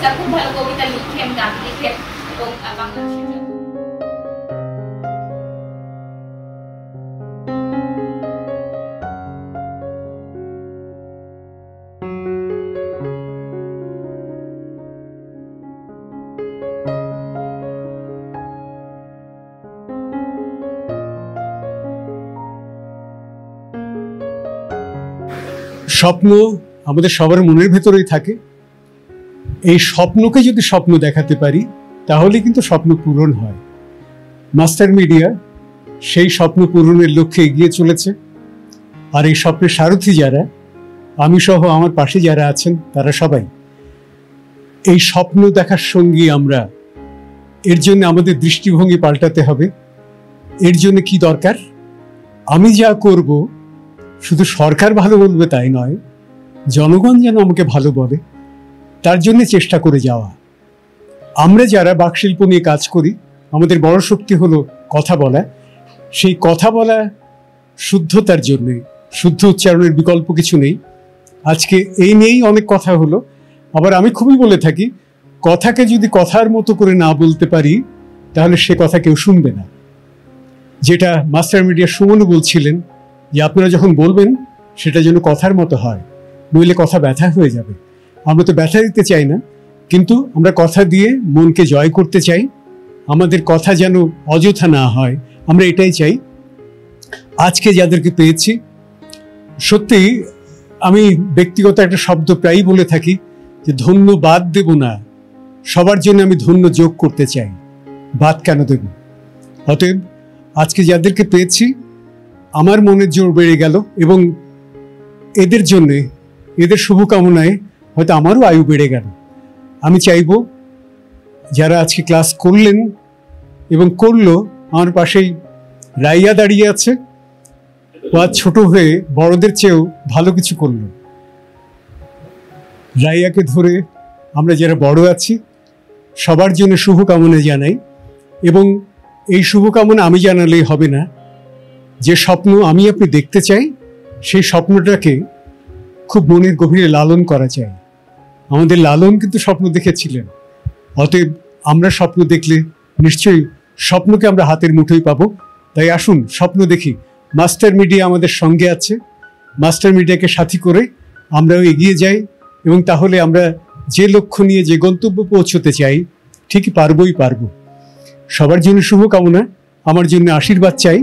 Sir খুব ভালো কবিতা লিখেন, গান লিখেন এবং বাংলাদেশের স্বপ্ন আমাদের সবার মনের ভেতরেই থাকে। এই স্বপ্নকে যদি স্বপ্ন দেখাতে পারি তাহলে কিন্তু স্বপ্ন পূরণ হয়। মাস্টার মিডিয়া সেই স্বপ্ন পূরণের লক্ষ্যে এগিয়ে চলেছে। আর এই স্বপ্নের সারথি যারা, আমি সহ আমার পাশে যারা আছেন, তারা সবাই এই স্বপ্ন দেখার সঙ্গী আমরা। এর জন্য আমাদের দৃষ্টিভঙ্গি পাল্টাতে হবে। এর জন্য কি দরকার? আমি যা করব শুধু সরকার ভালো বলবে তাই নয়, জনগণ যেন আমাকে ভালো বলে, তার জন্য চেষ্টা করে যাওয়া। আমরা যারা বাকশিল্প নিয়ে কাজ করি, আমাদের বড় শক্তি হলো কথা বলা। সেই কথা বলা শুদ্ধতার জন্যে, শুদ্ধ উচ্চারণের বিকল্প কিছু নেই। আজকে এই নিয়েই অনেক কথা হলো। আবার আমি খুবই বলে থাকি, কথাকে যদি কথার মতো করে না বলতে পারি তাহলে সে কথা কেউ শুনবে না। যেটা মাস্টার মিডিয়া সুমনও বলছিলেন যে আপনারা যখন বলবেন সেটা যেন কথার মতো হয়, নইলে কথা ব্যথা হয়ে যাবে। আমরা তো ব্যথা দিতে চাই না, কিন্তু আমরা কথা দিয়ে মনকে জয় করতে চাই। আমাদের কথা যেন অযথা না হয়, আমরা এটাই চাই। আজকে যাদেরকে পেয়েছি, সত্যি আমি ব্যক্তিগত একটা শব্দ প্রায়ই বলে থাকি যে ধন্যবাদ দেব না, সবার জন্য আমি ধন্য যোগ করতে চাই, বাদ কেন দেব? অতএব আজকে যাদেরকে পেয়েছি আমার মনের জোর বেড়ে গেল, এবং এদের জন্যে, এদের শুভকামনায় হয়তো আমারও আয়ু বেড়ে গেল। আমি চাইব যারা আজকে ক্লাস করলেন এবং করলো, আমার পাশেই রাইয়া দাঁড়িয়ে আছে, ও আজ ছোট হয়ে বড়দের চেয়েও ভালো কিছু করলো। রাইয়াকে ধরে আমরা যারা বড় আছি সবার জন্য শুভকামনা জানাই। এবং এই শুভকামনা আমি জানালেই হবে না, যে স্বপ্ন আমি আপনি দেখতে চাই সেই স্বপ্নটাকে খুব মনের গভীরে লালন করা চাই। আমাদের লালন কিন্তু স্বপ্ন দেখেছিলেন। অতএব আমরা স্বপ্ন দেখলে নিশ্চয়ই স্বপ্নকে আমরা হাতের মুঠোয় পাবো। তাই আসুন স্বপ্ন দেখি। মাস্টার মিডিয়া আমাদের সঙ্গে আছে, মাস্টার মিডিয়াকে সাথী করে আমরাও এগিয়ে যাই, এবং তাহলে আমরা যে লক্ষ্য নিয়ে যে গন্তব্য পৌঁছতে চাই ঠিকই পারবই পারবো। সবার জন্য শুভকামনা, আমার জন্য আশীর্বাদ চাই।